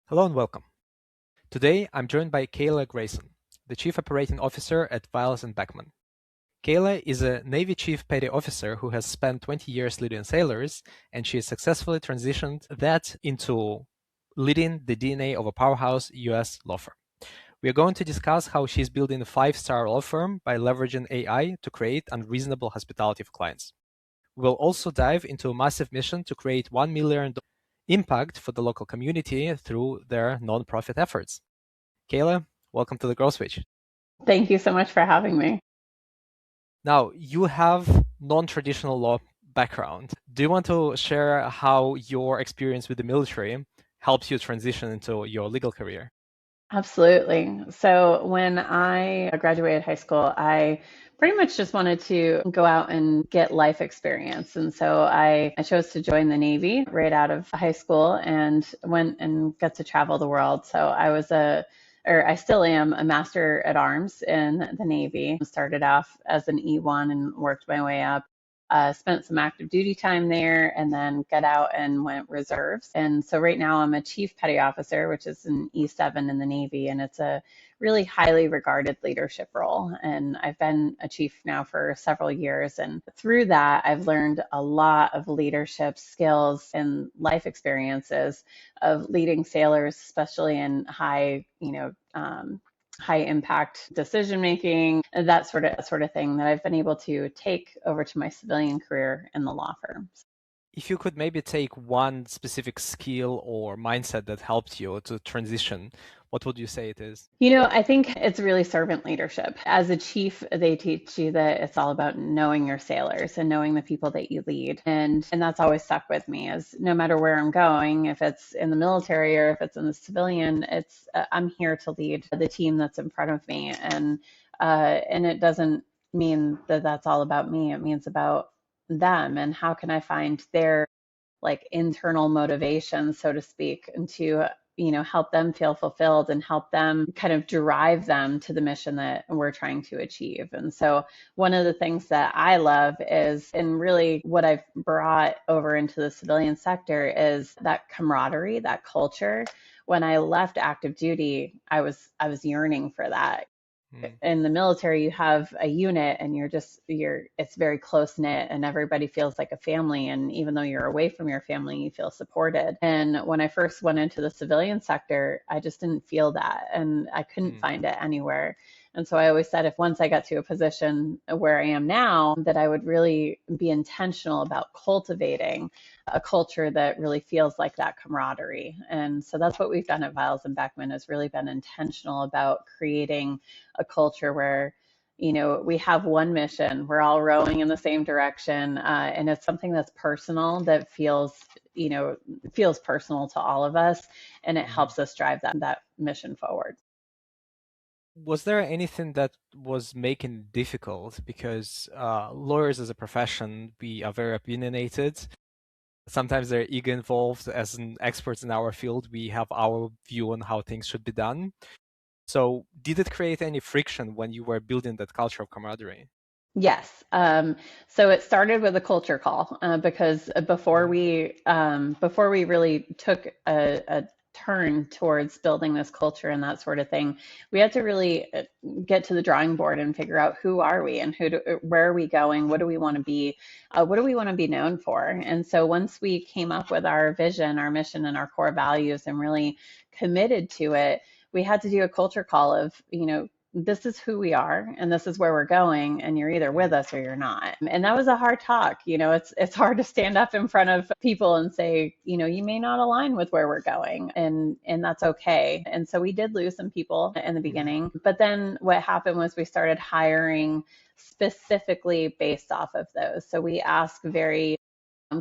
Hello and welcome. Today, I'm joined by Kayla Grayson, the Chief Operating Officer at Viles Beckman. Kayla is a Navy Chief Petty Officer who has spent 20 years leading sailors, and she has successfully transitioned that into leading the DNA of a powerhouse U.S. law firm. We are going to discuss how she's building a five-star law firm by leveraging AI to create unreasonable hospitality for clients. We'll also dive into a massive mission to create $1 million impact for the local community through their nonprofit efforts. Kayla, welcome to the Growth Switch. Thank you so much for having me. Now, you have non-traditional law background. Do you want to share how your experience with the military helps you transition into your legal career? Absolutely. So when I graduated high school, I pretty much just wanted to go out and get life experience. And so I chose to join the Navy right out of high school and went and got to travel the world. So I still am a master at arms in the Navy. Started off as an E1 and worked my way up. Spent some active duty time there and then got out and went reserves. And so right now I'm a chief petty officer, which is an E7 in the Navy, and it's a really highly regarded leadership role. And I've been a chief now for several years. And through that, I've learned a lot of leadership skills and life experiences of leading sailors, especially in high impact decision making, that sort of thing that I've been able to take over to my civilian career in the law firms. If you could maybe take one specific skill or mindset that helped you to transition, what would you say it is? I think it's really servant leadership. As a chief, they teach you that it's all about knowing your sailors and knowing the people that you lead. And that's always stuck with me is no matter where I'm going, if it's in the military or if it's in the civilian, I'm here to lead the team that's in front of me. And it doesn't mean that that's all about me. It means about them and how can I find their like internal motivation, so to speak, and to help them feel fulfilled and help them kind of drive them to the mission that we're trying to achieve. And so one of the things that I love is, and really what I've brought over into the civilian sector is that camaraderie, that culture. When I left active duty, I was yearning for that. In the military, you have a unit and it's very close knit and everybody feels like a family. And even though you're away from your family, you feel supported. And when I first went into the civilian sector, I just didn't feel that and I couldn't find it anywhere. And so I always said if once I got to a position where I am now, that I would really be intentional about cultivating a culture that really feels like that camaraderie. And so that's what we've done at Viles and Beckman, has really been intentional about creating a culture where we have one mission, we're all rowing in the same direction, and it's something that's personal, that feels personal to all of us, and it helps us drive that mission forward. Was there anything that was making it difficult? Because lawyers as a profession, we are very opinionated. Sometimes there's ego involved. As an experts in our field, we have our view on how things should be done. So did it create any friction when you were building that culture of camaraderie? Yes. So it started with a culture call because before we really took a turn towards building this culture and that sort of thing, we had to really get to the drawing board and figure out who are we and where are we going, what do we want to be, what do we want to be known for. And so once we came up with our vision, our mission, and our core values, and really committed to it, we had to do a culture call of, this is who we are and this is where we're going, and you're either with us or you're not. And that was a hard talk. It's hard to stand up in front of people and say, you may not align with where we're going, and that's okay. And so we did lose some people in the beginning, but then what happened was we started hiring specifically based off of those. So we ask very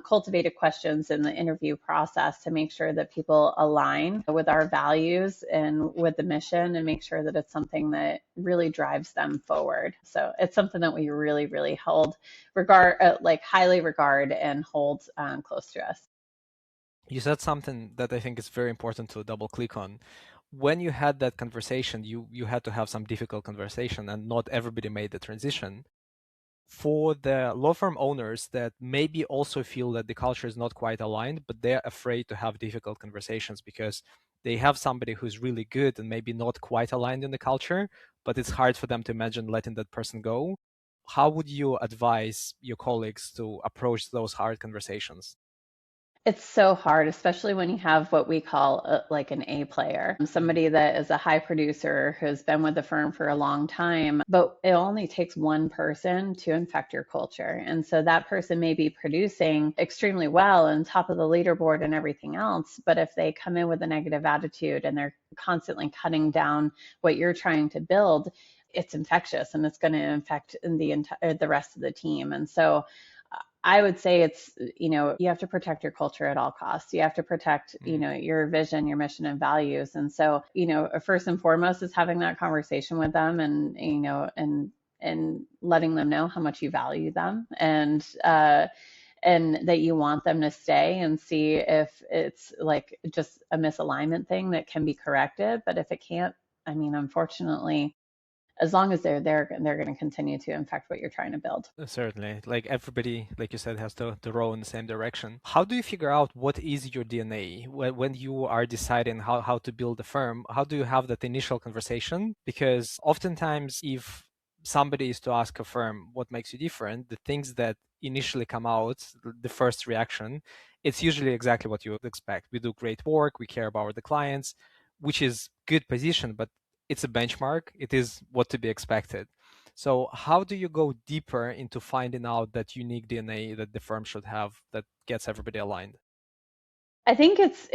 cultivated questions in the interview process to make sure that people align with our values and with the mission, and make sure that it's something that really drives them forward. So it's something that we really, really highly regard and hold close to us. You said something that I think is very important to double click on. When you had that conversation, you had to have some difficult conversation, and not everybody made the transition. For the law firm owners that maybe also feel that the culture is not quite aligned, but they're afraid to have difficult conversations because they have somebody who's really good and maybe not quite aligned in the culture, but it's hard for them to imagine letting that person go. How would you advise your colleagues to approach those hard conversations? It's so hard, especially when you have what we call like an A player, Mm, somebody that is a high producer who's been with the firm for a long time, but it only takes one person to infect your culture. And so that person may be producing extremely well and top of the leaderboard and everything else, but if they come in with a negative attitude and they're constantly cutting down what you're trying to build, it's infectious and it's going to infect the rest of the team. And so I would say it's, you have to protect your culture at all costs. You have to protect, mm, your vision, your mission and values. And so, first and foremost is having that conversation with them and letting them know how much you value them and that you want them to stay and see if it's like just a misalignment thing that can be corrected. But if it can't, I mean, unfortunately, as long as they're there, they're going to continue to infect what you're trying to build. certainly. Like everybody, like you said, has to row in the same direction. How do you figure out what is your DNA when you are deciding how to build a firm? How do you have that initial conversation? Because oftentimes, if somebody is to ask a firm what makes you different, the things that initially come out, the first reaction, it's usually exactly what you would expect. We do great work, we care about the clients, which is good position, but it's a benchmark. It is what to be expected. So how do you go deeper into finding out that unique DNA that the firm should have that gets everybody aligned? I think it's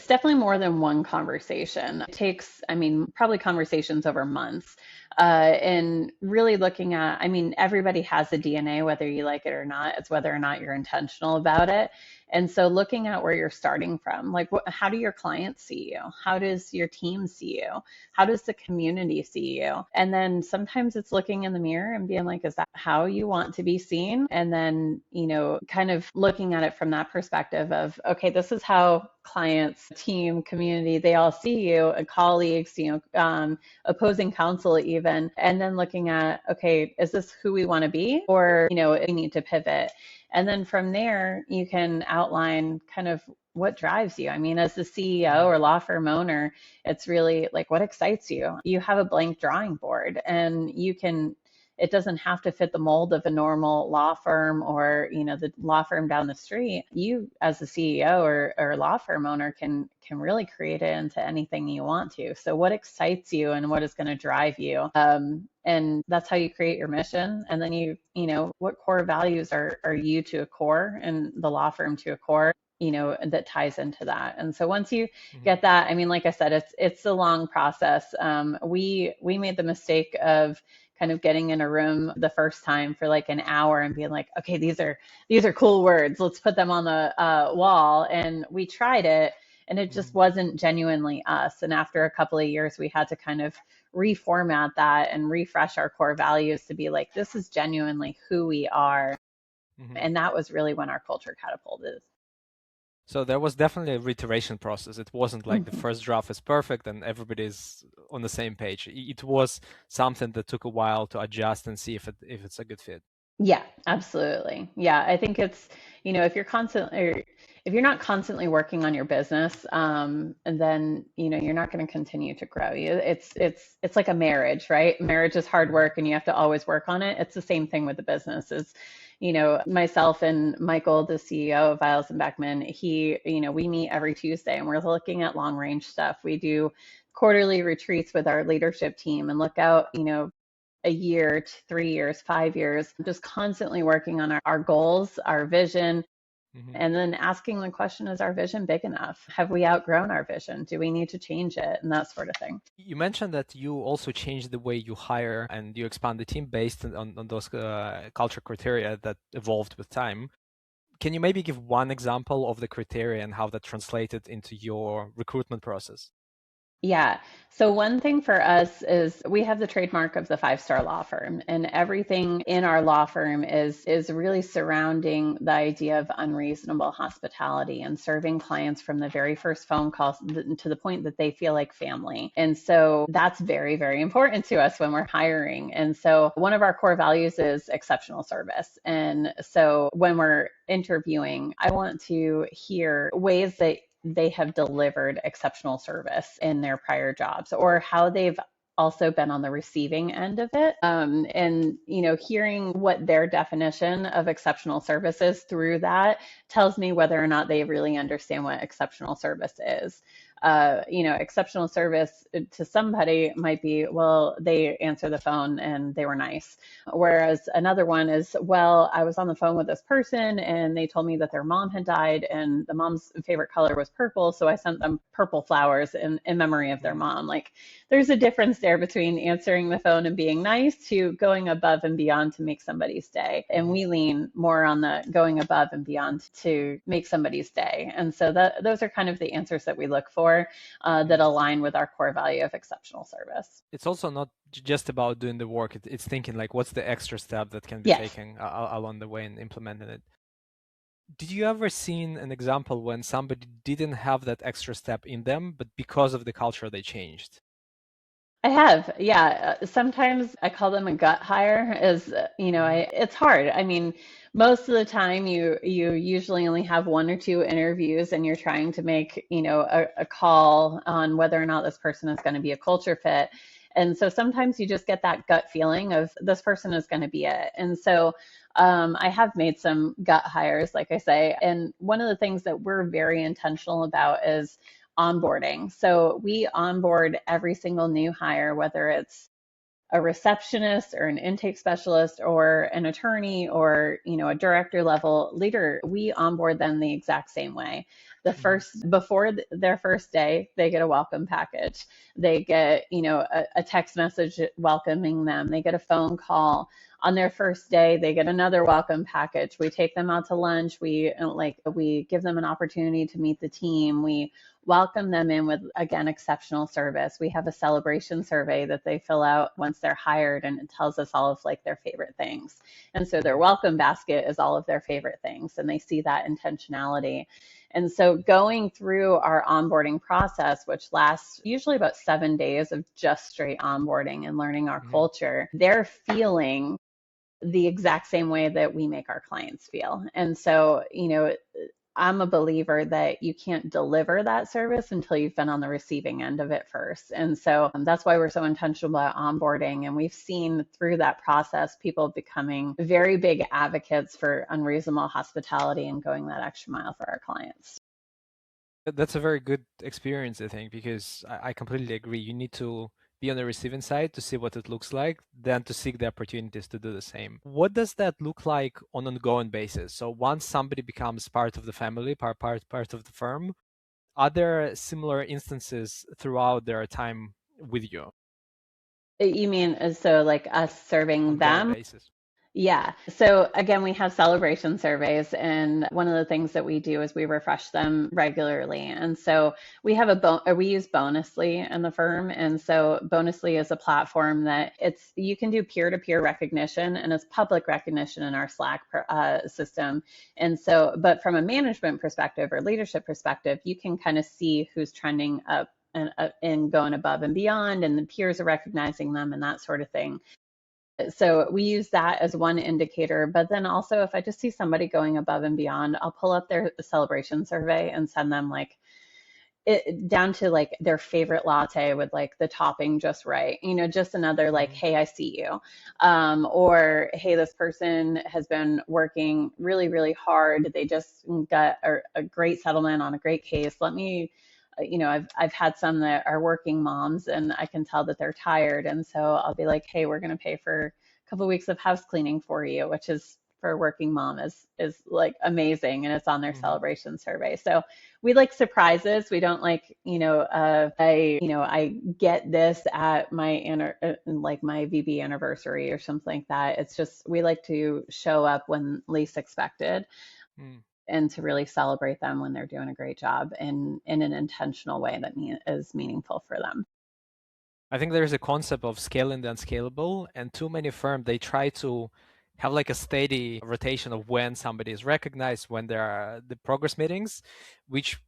definitely more than one conversation. It takes, I mean, probably conversations over months, and really looking at. I mean, everybody has a DNA, whether you like it or not. It's whether or not you're intentional about it. And so, looking at where you're starting from, like, how do your clients see you? How does your team see you? How does the community see you? And then sometimes it's looking in the mirror and being like, is that how you want to be seen? And then, kind of looking at it from that perspective of, okay, this is how clients, team, community, they all see you, and colleagues, opposing counsel even, and then looking at, okay, is this who we want to be? Or, we need to pivot. And then from there, you can outline kind of what drives you. I mean, as the CEO Mhm, or law firm owner, it's really like what excites you. You have a blank drawing board and it doesn't have to fit the mold of a normal law firm or, the law firm down the street. You as the CEO or law firm owner can really create it into anything you want to. So what excites you and what is going to drive you? And that's how you create your mission. And then what core values are you to a core and the law firm to a core, that ties into that. And so once you mhm, get that, I mean, like I said, it's a long process. We made the mistake of kind of getting in a room the first time for like an hour and being like, okay, these are cool words. Let's put them on the wall. And we tried it, and it just mhm, wasn't genuinely us. And after a couple of years, we had to kind of reformat that and refresh our core values to be like, this is genuinely who we are. mhm. And that was really when our culture catapulted. So there was definitely a reiteration process. It wasn't like the Mhm. first draft is perfect and everybody's on the same page. It was something that took a while to adjust and see if it's a good fit. Yeah, absolutely. Yeah, I think it's, if you're not constantly working on your business, and then, you're not going to continue to grow. It's like a marriage, right? Marriage is hard Mhm, work and you have to always work on it. It's the same thing with the business is, myself and Michael, the CEO of Viles and Beckman, we meet every Tuesday and we're looking at long range stuff. We do quarterly retreats with our leadership team and look out, a year, 3 years, 5 years, just constantly working on our goals, our vision, mhm. and then asking the question, is our vision big enough? Have we outgrown our vision? Do we need to change it? And that sort of thing. You mentioned that you also changed the way you hire and you expand the team based on those culture criteria that evolved with time. Can you maybe give one example of the criteria and how that translated into your recruitment process? Yeah. So one thing for us is we have the trademark of the five-star law firm, and everything in our law firm is really surrounding the idea of unreasonable hospitality and serving clients from the very first phone call to the point that they feel like family. And so that's very, very important to us when we're hiring. And so one of our core values is exceptional service. And so when we're interviewing, I want to hear ways that they have delivered exceptional service in their prior jobs, or how they've also been on the receiving end of it. And, hearing what their definition of exceptional service is through that tells me whether or not they really understand what exceptional service is. Exceptional service to somebody might be, well, they answer the phone and they were nice. Whereas another one is, well, I was on the phone with this person and they told me that their mom had died and the mom's favorite color was purple. So I sent them purple flowers in memory of their mom. Like, there's a difference there between answering the phone and being nice to going above and beyond to make somebody's day. And we lean more on the going above and beyond to make somebody's day. And so those are kind of the answers that we look for that align with our core value of exceptional service. It's also not just about doing the work. It's thinking like, what's the extra step that can be Yes. taken along the way and implementing it. Did you ever seen an example when somebody didn't have that extra step in them, but because of the culture, they changed? I have, yeah. Sometimes I call them a gut hire. It's hard. I mean, most of the time you usually only have one or two interviews, and you're trying to make a call on whether or not this person is going to be a culture fit. And so sometimes you just get that gut feeling of this person is going to be it. And so I have made some gut hires, like I say. And one of the things that we're very intentional about is onboarding. So we onboard every single new hire, whether it's a receptionist or an intake specialist or an attorney or a director level leader. We onboard them the exact same way. The first before their first day, they get a welcome package. They get a text message welcoming them. They get a phone call. On their first day, they get another welcome package. We take them out to lunch. We give them an opportunity to meet the team. We welcome them in with, again, exceptional service. We have a celebration survey that they fill out once they're hired, and it tells us all of their favorite things. And so their welcome basket is all of their favorite things, and they see that intentionality. And so going through our onboarding process, which lasts usually about 7 days of just straight onboarding and learning our culture, they're feeling the exact same way that we make our clients feel. And so, I'm a believer that you can't deliver that service until you've been on the receiving end of it first. And so that's why we're so intentional about onboarding. And we've seen through that process people becoming very big advocates for unreasonable hospitality and going that extra mile for our clients. That's a very good experience, I think, because I completely agree. You need to be on the receiving side to see what it looks like, then to seek the opportunities to do the same. What does that look like on an ongoing basis? So once somebody becomes part of the family, part of the firm, are there similar instances throughout their time with you? You mean so like us serving Ongoing them? basis. Yeah. So again, we have celebration surveys, and one of the things that we do is we refresh them regularly. And so we have we use Bonusly in the firm, and so Bonusly is a platform that you can do peer-to-peer recognition, and it's public recognition in our Slack system. And so, but from a management perspective or leadership perspective, you can kind of see who's trending up and going above and beyond, and the peers are recognizing them and that sort of thing. So we use that as one indicator. But then also, if I just see somebody going above and beyond, I'll pull up their celebration survey and send them it down to their favorite latte with the topping just right. Just another hey, I see you. Or hey, this person has been working really, really hard. They just got a great settlement on a great case. Let me I've had some that are working moms, and I can tell that they're tired. And so I'll be like, hey, we're going to pay for a couple of weeks of house cleaning for you, which is for a working mom is amazing. And it's on their celebration survey. So we like surprises. We don't I get this at my my VB anniversary or something like that. It's just, we like to show up when least expected. And to really celebrate them when they're doing a great job in an intentional way that is meaningful for them. I think there's a concept of scaling the unscalable, and too many firms, they try to have a steady rotation of when somebody is recognized, when there are the progress meetings, which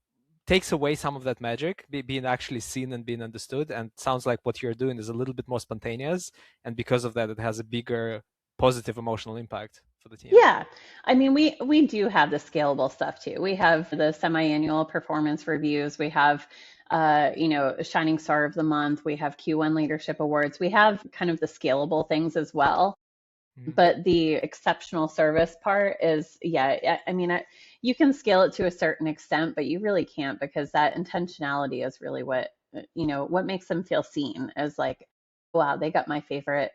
takes away some of that magic, being actually seen and being understood. And sounds like what you're doing is a little bit more spontaneous, and because of that, it has a bigger positive emotional impact. for the team? Yeah. I mean, we do have the scalable stuff too. We have the semi-annual performance reviews. We have Shining Star of the Month. We have Q1 Leadership Awards. We have kind of the scalable things as well. Mhm. But the exceptional service part is, yeah, I mean, you can scale it to a certain extent, but you really can't, because that intentionality is really what makes them feel seen, as like, wow, they got my favorite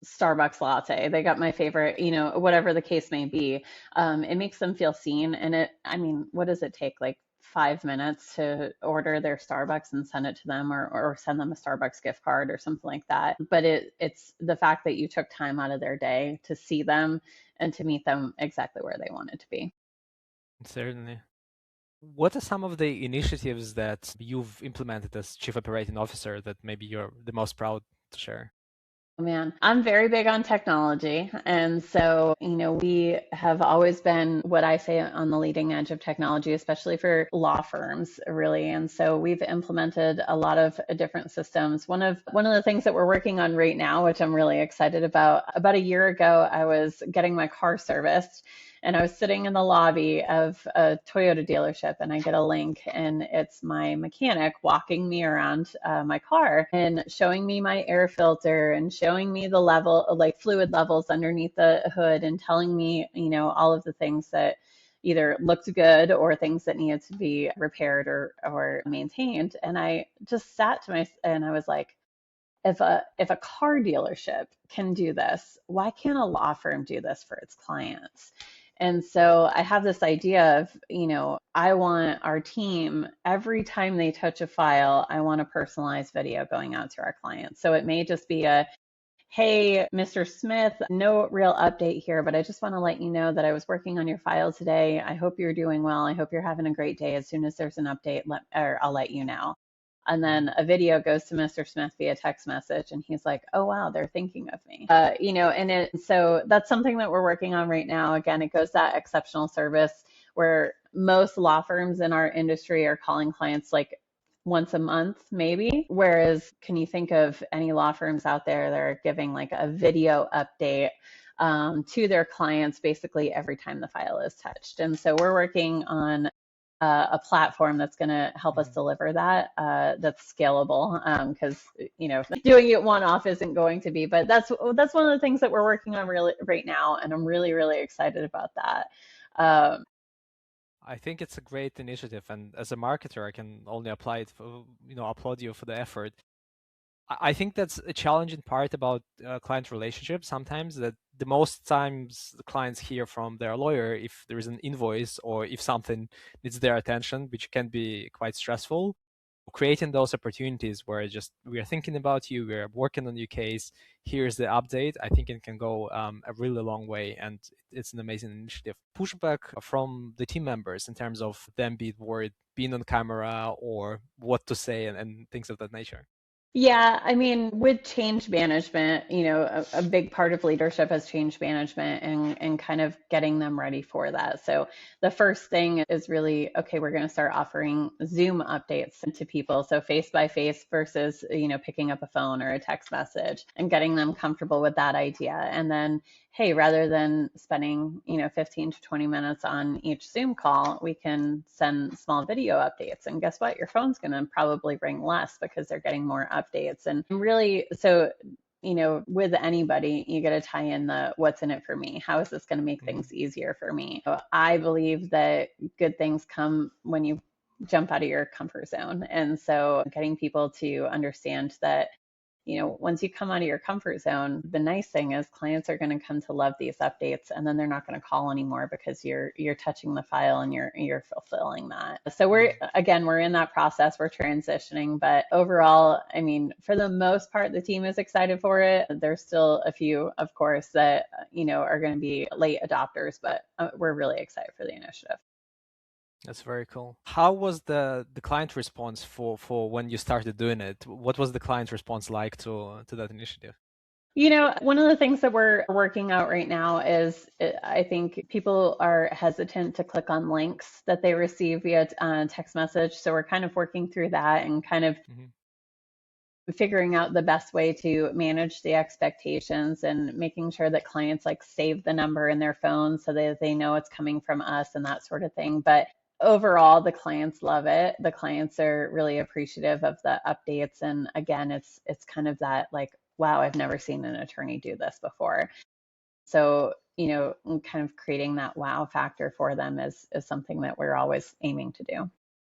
Starbucks latte. They got my favorite, whatever the case may be. It makes them feel seen. And I mean, what does it take? Like 5 minutes to order their Starbucks and send it to them, or send them a Starbucks gift card or something like that. But it's the fact that you took time out of their day to see them and to meet them exactly where they wanted to be. Certainly. What are some of the initiatives that you've implemented as Chief Operating Officer that maybe you're the most proud to share? Oh, man, I'm very big on technology. And so, we have always been what I say on the leading edge of technology, especially for law firms, really. And so we've implemented a lot of different systems. One of the things that we're working on right now, which I'm really excited about a year ago, I was getting my car serviced, and I was sitting in the lobby of a Toyota dealership, and I get a link, and it's my mechanic walking me around my car and showing me my air filter and showing me the level, like fluid levels underneath the hood, and telling me, all of the things that either looked good or things that needed to be repaired or maintained. And I just sat to myself and I was like, if a car dealership can do this, why can't a law firm do this for its clients? And so I have this idea of, I want our team, every time they touch a file, I want a personalized video going out to our clients. So it may just be hey, Mr. Smith, no real update here, but I just want to let you know that I was working on your file today. I hope you're doing well. I hope you're having a great day. As soon as there's an update, I'll let you know. And Mhm. then a video goes to Mr. Smith via text message, and he's like, "Oh wow, they're thinking of me." So that's something that we're working on right now. Again, it goes that exceptional service where most law firms in our industry are calling clients like once a month, maybe. Whereas, can you think of any law firms out there that are giving like a video update to their clients basically every time the file is touched? And so we're working on a platform that's going to help us Mhm. deliver that, that's scalable, because doing it one off isn't going to be. But that's one of the things that we're working on really right now, and I'm really really excited about that. Um, I think it's a great initiative, and as a marketer, I can only apply it for, applaud you for the effort. I think that's a challenging part about client relationships sometimes, that the most times the clients hear from their lawyer if there is an invoice or if something needs their attention, which can be quite stressful. Creating those opportunities where just we are thinking about you, we're working on your case, here's the update, I think it can go a really long way, and it's an amazing initiative. Pushback from the team members in terms of them being worried, being on camera, or what to say, and things of that nature. Yeah, I mean, with change management, a big part of leadership is change management, and kind of getting them ready for that. So the first thing is really, okay, we're going to start offering Zoom updates to people. So face by face versus, picking up a phone or a text message, and getting them comfortable with that idea. And then, hey, rather than spending, 15 to 20 minutes on each Zoom call, we can send small video updates. And guess what? Your phone's going to probably ring less because they're getting more updates. And really, so, with anybody, you got to tie in the what's in it for me. How is this going to make Mhm. things easier for me? So I believe that good things come when you jump out of your comfort zone. And so getting people to understand that, once you come out of your comfort zone, the nice thing is clients are going to come to love these updates, and then they're not going to call anymore because you're touching the file and you're fulfilling that. So Mhm. we're in that process, we're transitioning, but overall, I mean, for the most part, the team is excited for it. There's still a few, of course, that, are going to be late adopters, but we're really excited for the initiative. That's very cool. How was the client response for when you started doing it? What was the client response like to that initiative? One of the things that we're working out right now is, I think people are hesitant to click on links that they receive via text message. So we're kind of working through that and kind of Mhm. figuring out the best way to manage the expectations and making sure that clients like save the number in their phone so that they know it's coming from us and that sort of thing. But overall, the clients love it. The clients are really appreciative of the updates. And again, it's kind of that like, wow, I've never seen an attorney do this before. So, kind of creating that wow factor for them is something that we're always aiming to do.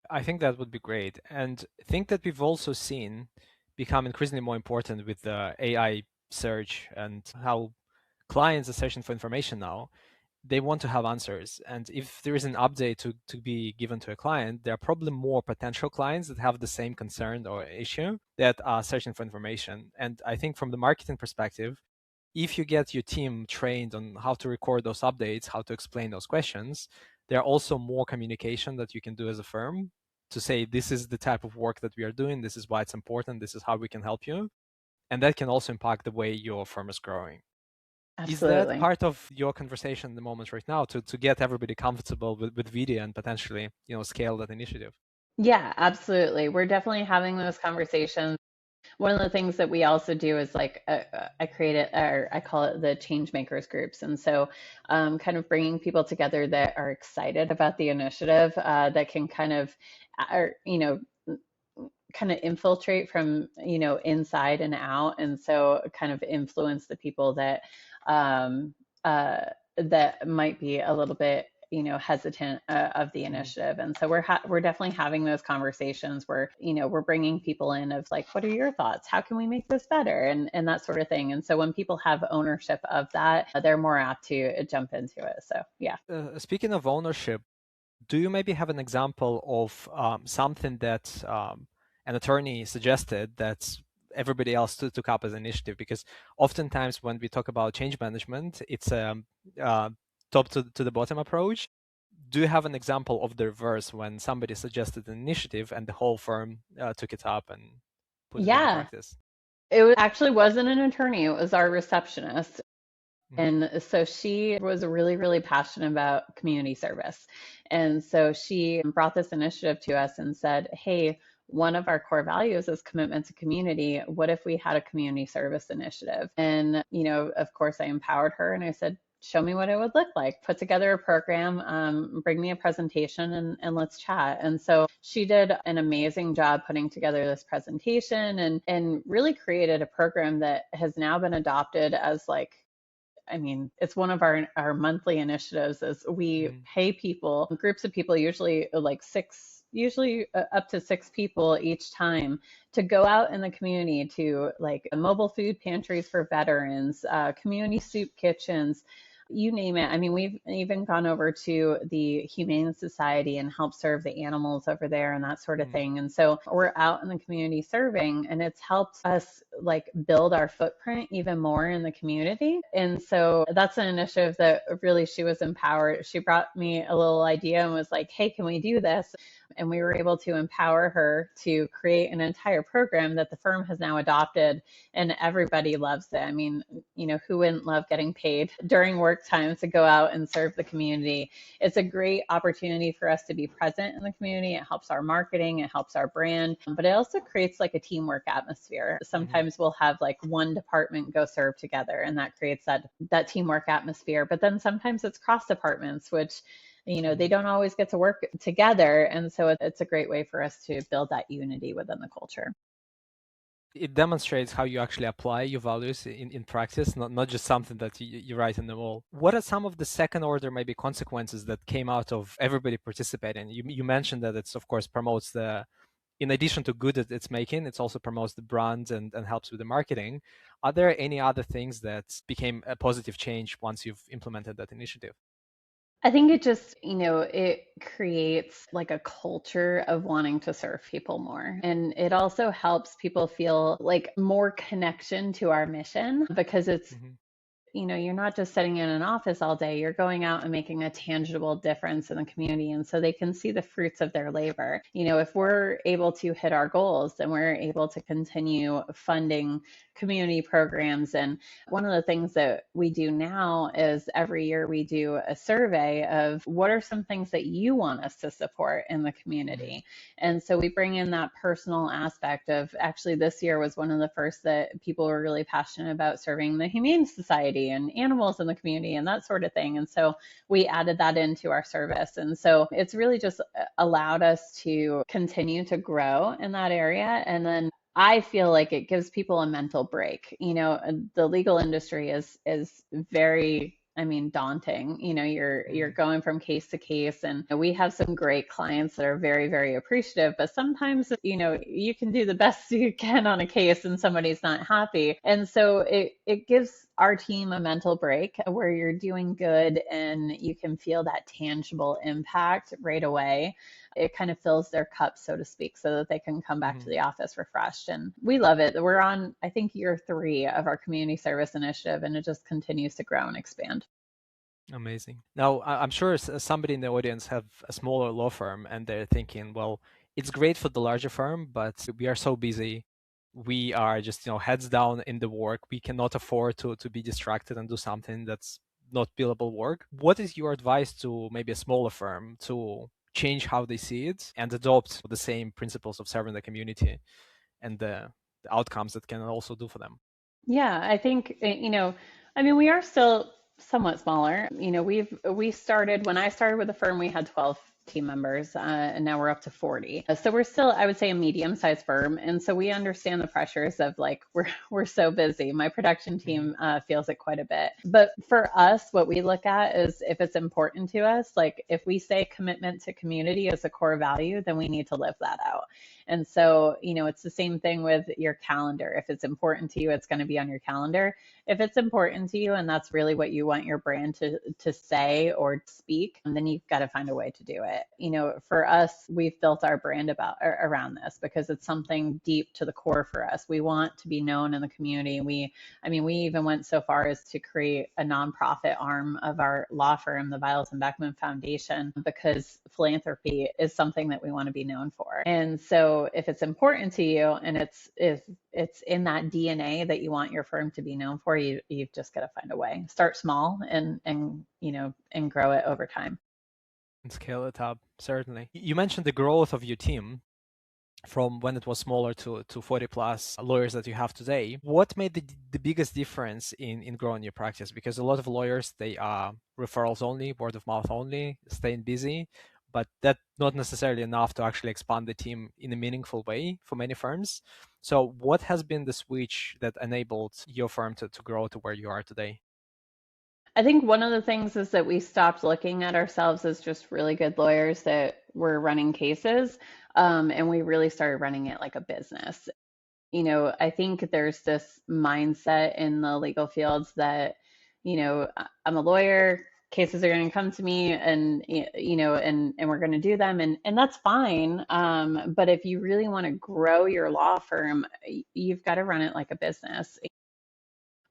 I think that would be great. And I think that we've also seen become increasingly more important with the AI search and how clients are searching for information now. They want to have answers. And if there is an update to be given to a client, there are probably more potential clients that have the same concern or issue that are searching for information. And I think from the marketing perspective, if you get your team trained on how to record those updates, how to explain those questions, there are also more communication that you can do as a firm to say, this is the type of work that we are doing, this is why it's important, this is how we can help you. And that can also impact the way your firm is growing. Is that Absolutely. part of your conversation at the moment right now to get everybody comfortable with video and potentially, scale that initiative? Yeah, absolutely. We're definitely having those conversations. One of the things that we also do is like I create it, or I call it the change makers groups. And so kind of bringing people together that are excited about the initiative, that can kind of, or, kind of infiltrate from, inside and out. And so kind of influence the people um, uh, that might be a little bit, hesitant of the Mhm. initiative. And so we're definitely having those conversations where, we're bringing people in of like, what are your thoughts? How can we make this better? And that sort of thing. And so when people have ownership of that, they're more apt to jump into it. So yeah. Speaking of ownership, do you maybe have an example of something that an attorney suggested that everybody else took up as an initiative? Because oftentimes when we talk about change management, it's a uh, top to the bottom approach. Do you have an example of the reverse when somebody suggested an initiative and the whole firm took it up and put it into Yeah. practice? Actually wasn't an attorney, it was our receptionist. Hmm. And so she was really, really passionate about community service. And so she brought this initiative to us and said, hey, one of our core values is commitment to community. What if we had a community service initiative? And, of course, I empowered her and I said, show me what it would look like. Put together a program, bring me a presentation, and let's chat. And so she did an amazing job putting together this presentation and really created a program that has now been adopted as like, I mean, it's one of our monthly initiatives is we Hmm. pay people, groups of people, usually like six, usually up to six people each time, to go out in the community to like mobile food pantries for veterans, community soup kitchens, you name it. I mean, we've even gone over to the Humane Society and helped serve the animals over there and that sort of Hmm. thing. And so we're out in the community serving, and it's helped us like build our footprint even more in the community. And so that's an initiative that really she was empowered. She brought me a little idea and was like, hey, can we do this? And we were able to empower her to create an entire program that the firm has now adopted, and everybody loves it. I mean, who wouldn't love getting paid during work time to go out and serve the community? It's a great opportunity for us to be present in the community. It helps our marketing, it helps our brand, but it also creates like a teamwork atmosphere. Hmm. Sometimes we'll have like one department go serve together, and that creates that teamwork atmosphere. But then sometimes it's cross departments, which they Hmm. don't always get to work together. And so it's a great way for us to build that unity within the culture. It demonstrates how you actually apply your values in practice, not just something that you write in the wall. What are some of the second order maybe consequences that came out of everybody participating? You mentioned that it's of course promotes the, in addition to good that it's making, it's also promotes the brand and helps with the marketing. Are there any other things that became a positive change once you've implemented that initiative? I think it just, it creates like a culture of wanting to serve people more. And it also helps people feel like more connection to our mission because it's Hmm. you're not just sitting in an office all day, you're going out and making a tangible difference in the community. And so they can see the fruits of their labor. If we're able to hit our goals, then we're able to continue funding community programs. And one of the things that we do now is every year we do a survey of what are some things that you want us to support in the Mhm. community. And so we bring in that personal aspect of, actually, this year was one of the first that people were really passionate about serving the Humane Society and animals in the community and that sort of thing. And so we added that into our service. And so it's really just allowed us to continue to grow in that area. And then I feel like it gives people a mental break. The legal industry is very, I mean, daunting. You're Mhm. going from case to case, and we have some great clients that are very, very appreciative, but sometimes, you can do the best you can on a case and somebody's not happy. And so it gives our team a mental break where you're doing good and you can feel that tangible impact right away. It kind of fills their cup, so to speak, so that they can come back to Mhm. the office refreshed. And we love it. We're on, I think, year 3 of our community service initiative, and it just continues to grow and expand. Amazing. Now, I'm sure somebody in the audience have a smaller law firm and they're thinking, well, it's great for the larger firm, but we are so busy. We are just, heads down in the work. We cannot afford to be distracted and do something that's not billable work. What is your advice to maybe a smaller firm to change how they see it and adopt the same principles of serving the community and the outcomes that can also do for them? Yeah, I think, I mean, we are still somewhat smaller. We started, when I started with the firm, we had 12 team members, and now we're up to 40. So we're still, I would say, a medium-sized firm, and so we understand the pressures of, like, we're so busy. My production Hmm. team feels it quite a bit. But for us, what we look at is, if it's important to us, like if we say commitment to community is a core value, then we need to live that out. And so, it's the same thing with your calendar. If it's important to you, it's going to be on your calendar. If it's important to you and that's really what you want your brand to say or speak, then you've got to find a way to do it. For us, we've built our brand around this because it's something deep to the core for us. We want to be known in the community. We even went so far as to create a nonprofit arm of our law firm, the Viles and Beckman Foundation, because philanthropy is something that we want to be known for. And so if it's important to you and it's in that DNA that you want your firm to be known for, you've just got to find a way. Start small and grow it over time. And scale it up, certainly. You mentioned the growth of your team from when it was smaller to 40 plus lawyers that you have today. What made the biggest difference in growing your practice? Because a lot of lawyers, they are referrals only, word of mouth only, staying busy, but that's not necessarily enough to actually expand the team in a meaningful way for many firms. So what has been the switch that enabled your firm to grow to where you are today? I think one of the things is that we stopped looking at ourselves as just really good lawyers that were running cases, and we really started running it like a business. I think there's this mindset in the legal fields that, I'm a lawyer, cases are going to come to me, and and we're going to do them, and that's fine. But if you really want to grow your law firm, you've got to run it like a business.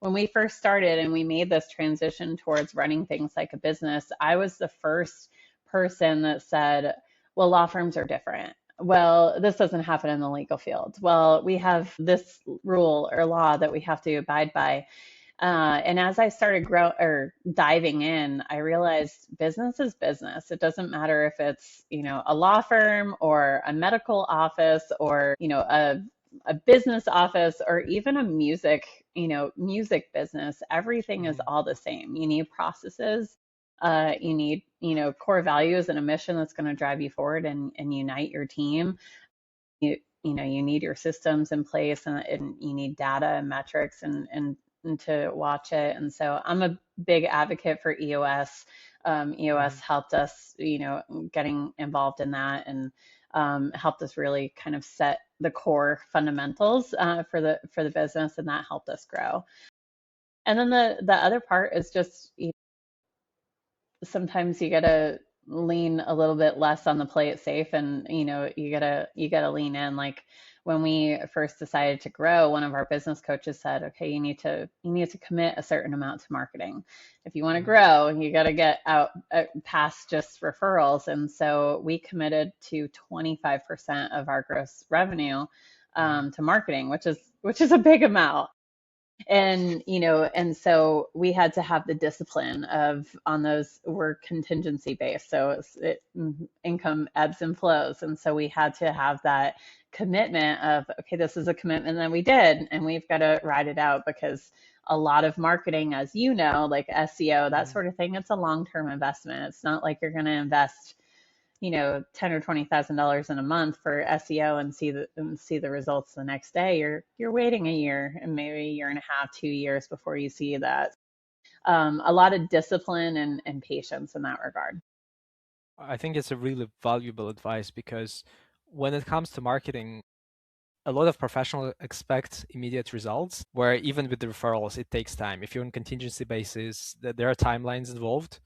When we first started and we made this transition towards running things like a business, I was the first person that said, well, law firms are different. Well, this doesn't happen in the legal field. Well, we have this rule or law that we have to abide by. And as I started diving in, I realized business is business. It doesn't matter if it's, a law firm or a medical office or, a business office or even a music business. Everything is Mhm. all the same. You need processes. You need, core values and a mission that's going to drive you forward and unite your team. You need your systems in place, and you need data and metrics and to watch it. And so I'm a big advocate for EOS. EOS Mhm. helped us, getting involved in that, and helped us really kind of set the core fundamentals for the business, and that helped us grow. And then the other part is just, sometimes you gotta lean a little bit less on the play it safe, and you gotta lean in. Like when we first decided to grow, one of our business coaches said, okay, you need to commit a certain amount to marketing. If you want to Hmm. grow, you got to get out past just referrals. And so we committed to 25% of our gross revenue Hmm. to marketing, which is a big amount. And and so we had to have the discipline of, on those, we're contingency based, so income ebbs and flows, and so we had to have that commitment of, okay, this is a commitment that we did, and we've got to ride it out, because a lot of marketing, as you know, like SEO, that Hmm. sort of thing, it's a long-term investment. It's not like you're going to invest ten or $20,000 in a month for SEO and see the results the next day. You're waiting a year, and maybe a year and a half, 2 years before you see that. A lot of discipline and patience in that regard. I think it's a really valuable advice because when it comes to marketing, a lot of professionals expect immediate results, where even with the referrals, it takes time. If you're on contingency basis, there are timelines involved,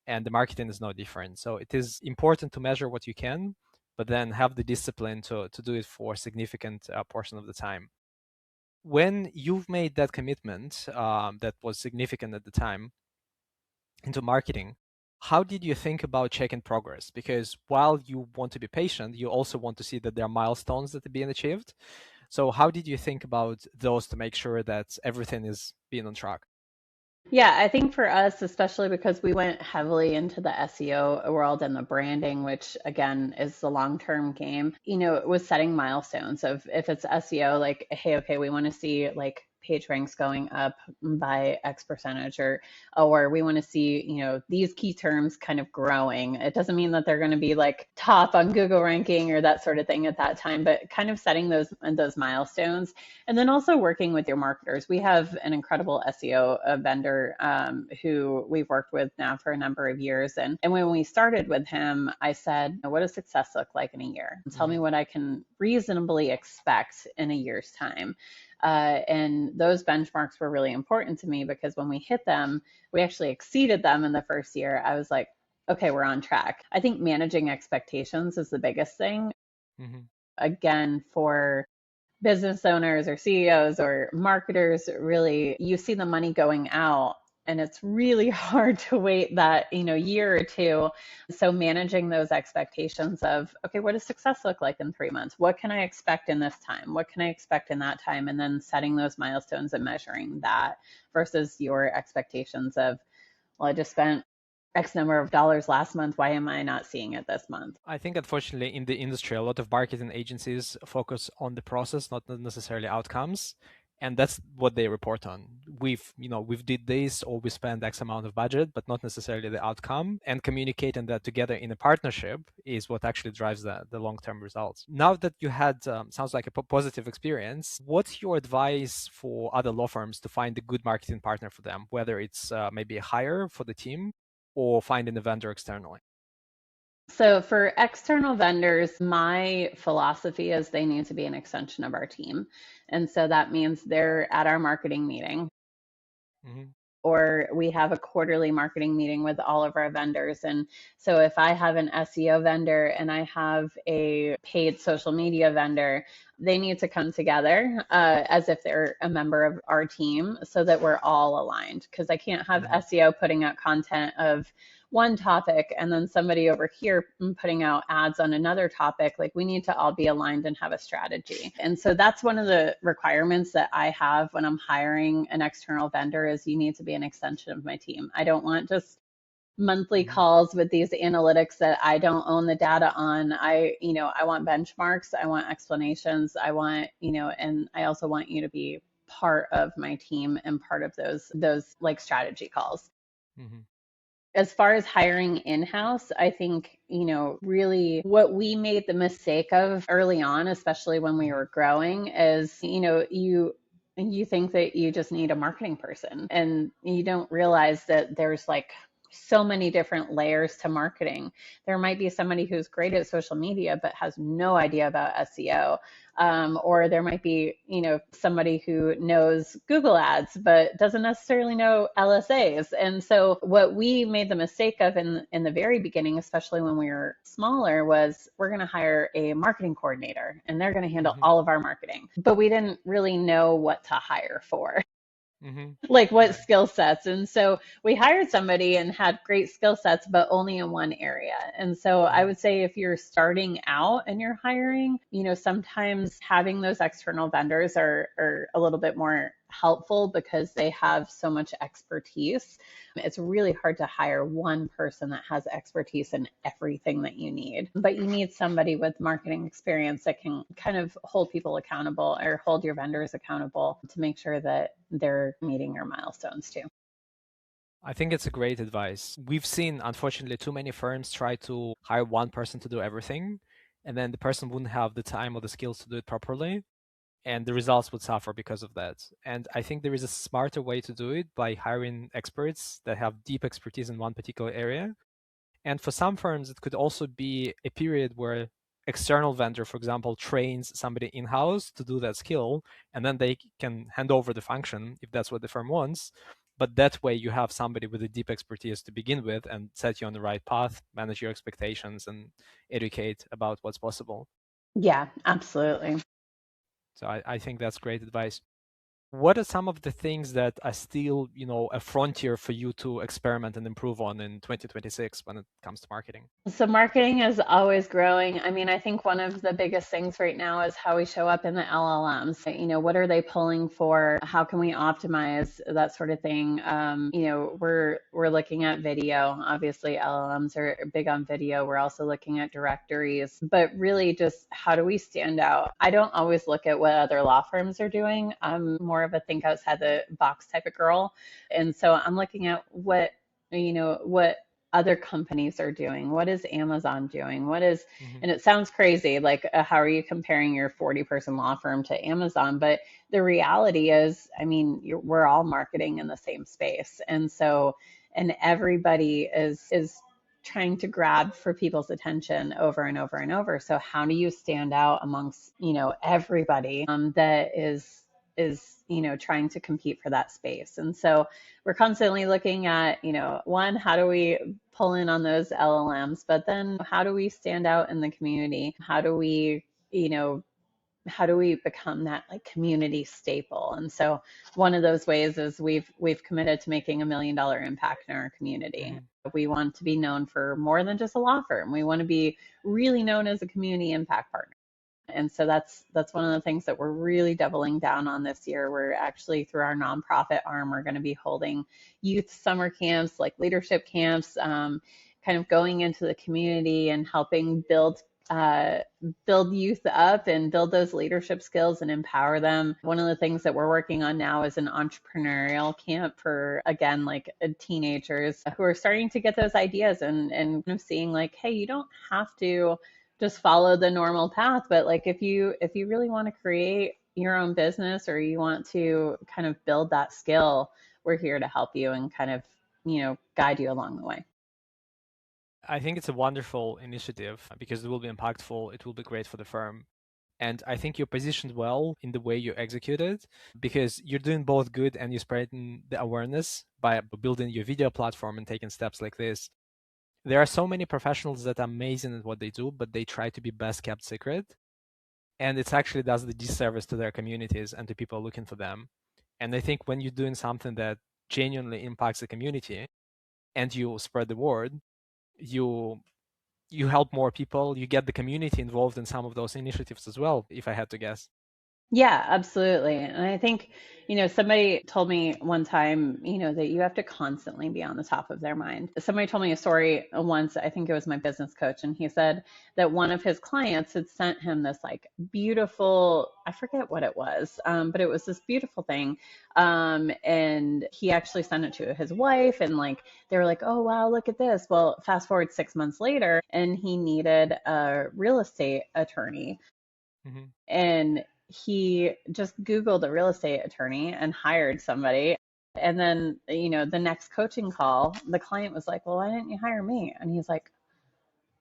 and the marketing is no different. So it is important to measure what you can, but then have the discipline to do it for a significant portion of the time. When you've made that commitment that was significant at the time into marketing, how did you think about checking progress? Because while you want to be patient, you also want to see that there are milestones that are being achieved. So how did you think about those to make sure that everything is being on track? Yeah, I think for us, especially because we went heavily into the SEO world and the branding, which again is the long-term game, it was setting milestones of, if it's SEO, like, hey, okay, we want to see like page ranks going up by X percentage, or we want to see, these key terms kind of growing. It doesn't mean that they're going to be like top on Google ranking or that sort of thing at that time, but kind of setting those milestones. And then also working with your marketers. We have an incredible SEO vendor who we've worked with now for a number of years. And when we started with him, I said, what does success look like in a year? Tell me Hmm. what I can reasonably expect in a year's time. And those benchmarks were really important to me, because when we hit them, we actually exceeded them in the first year. I was like, okay, we're on track. I think managing expectations is the biggest thing. Hmm. Again, for business owners or CEOs or marketers, really, you see the money going out, and it's really hard to wait that, year or two. So managing those expectations of, okay, what does success look like in 3 months? What can I expect in this time? What can I expect in that time? And then setting those milestones and measuring that versus your expectations of, well, I just spent X number of dollars last month. Why am I not seeing it this month? I think unfortunately in the industry, a lot of marketing agencies focus on the process, not necessarily outcomes. And that's what they report on. We've did this, or we spend X amount of budget, but not necessarily the outcome. And communicating that together in a partnership is what actually drives the long-term results. Now that you had, sounds like a positive experience, what's your advice for other law firms to find a good marketing partner for them, whether it's maybe a hire for the team or finding a vendor externally? So for external vendors, my philosophy is they need to be an extension of our team. And so that means they're at our marketing meeting, Hmm. or we have a quarterly marketing meeting with all of our vendors. And so if I have an SEO vendor and I have a paid social media vendor, they need to come together as if they're a member of our team, so that we're all aligned. Because I can't have Hmm. SEO putting out content of one topic and then somebody over here putting out ads on another topic. Like, we need to all be aligned and have a strategy. And so that's one of the requirements that I have when I'm hiring an external vendor, is you need to be an extension of my team. I don't want just monthly Hmm. calls with these analytics that I don't own the data on. I want benchmarks, I want explanations, and I also want you to be part of my team and part of those like strategy calls. Hmm. As far as hiring in-house, I think, really what we made the mistake of early on, especially when we Hmm. were growing, is, you think that you just need a marketing person, and you don't realize that there's like so many different layers to marketing. There might be somebody who's great at social media but has no idea about SEO. Or there might be, somebody who knows Google Ads but doesn't necessarily know LSAs. And so what we made the mistake of in the very beginning, especially when we were smaller, was we're going to hire a marketing coordinator and they're going to handle Hmm. all of our marketing. But we didn't really know what to hire for. Hmm. Like what Right. skill sets. And so we hired somebody and had great skill sets, but only in one area. And so I Hmm. would say if you're starting out and you're hiring, sometimes having those external vendors are a little bit more helpful because they have so much expertise. It's really hard to hire one person that has expertise in everything that you need, but you need somebody with marketing experience that can kind of hold people accountable or hold your vendors accountable to make sure that they're meeting your milestones too. I think it's a great advice. We've seen, unfortunately, too many firms try to hire one person to do everything, and then the person wouldn't have the time or the skills to do it properly, and the results would suffer because of that. And I think there is a smarter way to do it by hiring experts that have deep expertise in one particular area. And for some firms, it could also be a period where external vendor, for example, trains somebody in-house to do that skill, and then they can hand over the function if that's what the firm wants. But that way you have somebody with a deep expertise to begin with and set you on the right path, manage your expectations, and educate about what's possible. Yeah, absolutely. So I think that's great advice. What are some of the things that are still, a frontier for you to experiment and improve on in 2026 when it comes to marketing? So marketing is always growing. I mean, I think one of the biggest things right now is how we show up in the LLMs. What are they pulling for? How can we optimize that sort of thing? We're looking at video. Obviously, LLMs are big on video. We're also looking at directories, but really just how do we stand out? I don't always look at what other law firms are doing. I'm more of a think outside the box type of girl, and so I'm looking at what other companies are doing. What is Amazon doing? Hmm. And it sounds crazy, like how are you comparing your 40-person law firm to Amazon? But the reality is, I mean, we're all marketing in the same space. And everybody is trying to grab for people's attention over and over and over. So how do you stand out amongst, everybody that is trying to compete for that space? And so we're constantly looking at, one, how do we pull in on those LLMs, but then how do we stand out in the community? You know, how do we become that like community staple? And so one of those ways is we've committed to making $1 million impact in our community. Hmm. We want to be known for more than just a law firm. We want to be really known as a community impact partner. And so that's one of the things that we're really doubling down on this year. We're actually through our nonprofit arm, we're going to be holding youth summer camps, like leadership camps, kind of going into the community and helping uh, build youth up and build those leadership skills and empower them. One of the things that we're working on now is an entrepreneurial camp for, again, like teenagers who are starting to get those ideas and kind of seeing like, hey, you don't have to just follow the normal path, but like if you really want to create your own business or you want to kind of build that skill, we're here to help you and kind of guide you along the way. I think it's a wonderful initiative because it will be impactful. It will be great for the firm. And I think you're positioned well in the way you execute it because you're doing both good and you're spreading the awareness by building your video platform and taking steps like this. There are so many professionals that are amazing at what they do, but they try to be best kept secret. And it actually does the disservice to their communities and to people looking for them. And I think when you're doing something that genuinely impacts the community and you spread the word, you you help more people, you get the community involved in some of those initiatives as well, if I had to guess. Yeah, absolutely. And I think, somebody told me one time, that you have to constantly be on the top of their mind. Somebody told me a story once, I think it was my business coach, and he said that one of his clients had sent him this like beautiful, I forget what it was, but it was this beautiful thing. And he actually sent it to his wife, and like they were like, oh, wow, look at this. Well, fast forward 6 months later, and he needed a real estate attorney. Hmm. And he just Googled a real estate attorney and hired somebody. And then, the next coaching call, the client was like, well, why didn't you hire me? And he's like,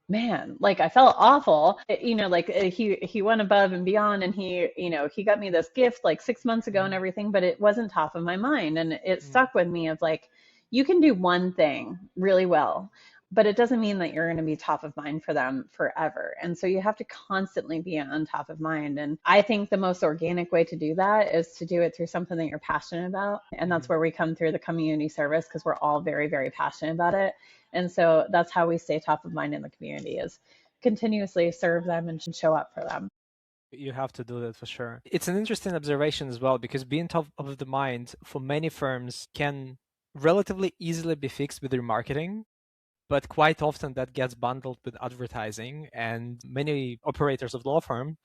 man, like I felt awful. Like he went above and beyond, and he got me this gift like 6 months ago and Mm, everything, but it wasn't top of my mind, and it mm, stuck with me of like, you can do one thing really well, but it doesn't mean that you're going to be top of mind for them forever. And so you have to constantly be on top of mind. And I think the most organic way to do that is to do it through something that you're passionate about. And that's mhm. where we come through the community service, because we're all very, very passionate about it. And so that's how we stay top of mind in the community, is continuously serve them and show up for them. You have to do that for sure. It's an interesting observation as well, because being top of the mind for many firms can relatively easily be fixed with remarketing, but quite often that gets bundled with advertising, and many operators of law firm,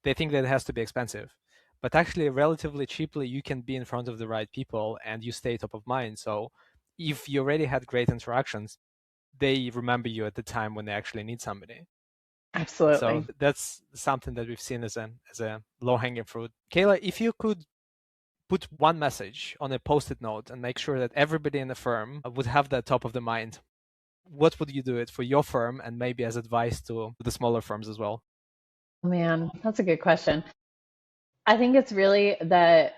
they think that it has to be expensive. But actually, relatively cheaply, you can be in front of the right people and you stay top of mind. So if you already had great interactions, they remember you at the time when they actually need somebody. So Absolutely. that's something that we've seen as a low hanging fruit. Kayla, if you could put one message on a post-it note and make sure that everybody in the firm would have that top of the mind, what would you do it for your firm and maybe as advice to the smaller firms as well? Man, that's a good question. I think it's really that,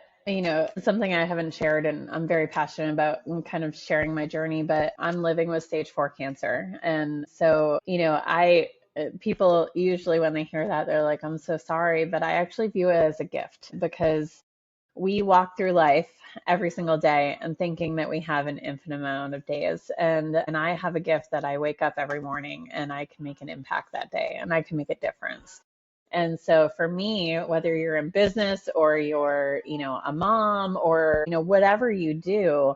something I haven't shared and I'm very passionate about, and kind of sharing my journey, but I'm living with stage 4 cancer. And so, people usually when they hear that, they're like, I'm so sorry. But I actually view it as a gift, because we walk through life every single day and thinking that we have an infinite amount of days. And I have a gift that I wake up every morning and I can make an impact that day and I can make a difference. And so for me, whether you're in business or you're, a mom, or, whatever you do,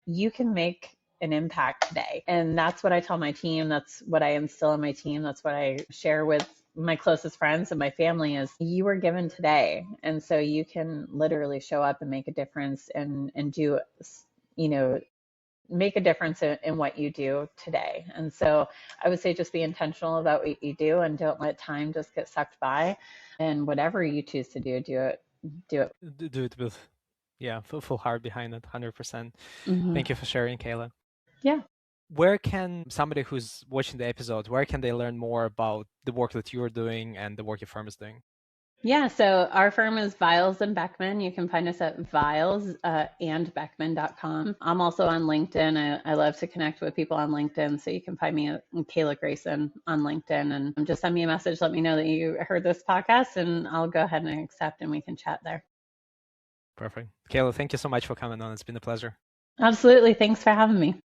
you can make an impact today. And that's what I tell my team. That's what I instill in my team. That's what I share with my closest friends and my family, is you were given today. And so you can literally show up and make a difference, and do, you know, make a difference in what you do today. And so I would say just be intentional about what you do, and don't let time just get sucked by. And whatever you choose to do, do it. Do it with, yeah, full heart behind it, 100%. Mm-hmm. Thank you for sharing, Kayla. Yeah. Where can somebody who's watching the episode, where can they learn more about the work that you're doing and the work your firm is doing? Yeah, so our firm is Viles and Beckman. You can find us at Viles and Beckman.com. I'm also on LinkedIn. I love to connect with people on LinkedIn. So you can find me at Kayla Grayson on LinkedIn, and just send me a message. Let me know that you heard this podcast, and I'll go ahead and accept, and we can chat there. Perfect. Kayla, thank you so much for coming on. It's been a pleasure. Absolutely. Thanks for having me.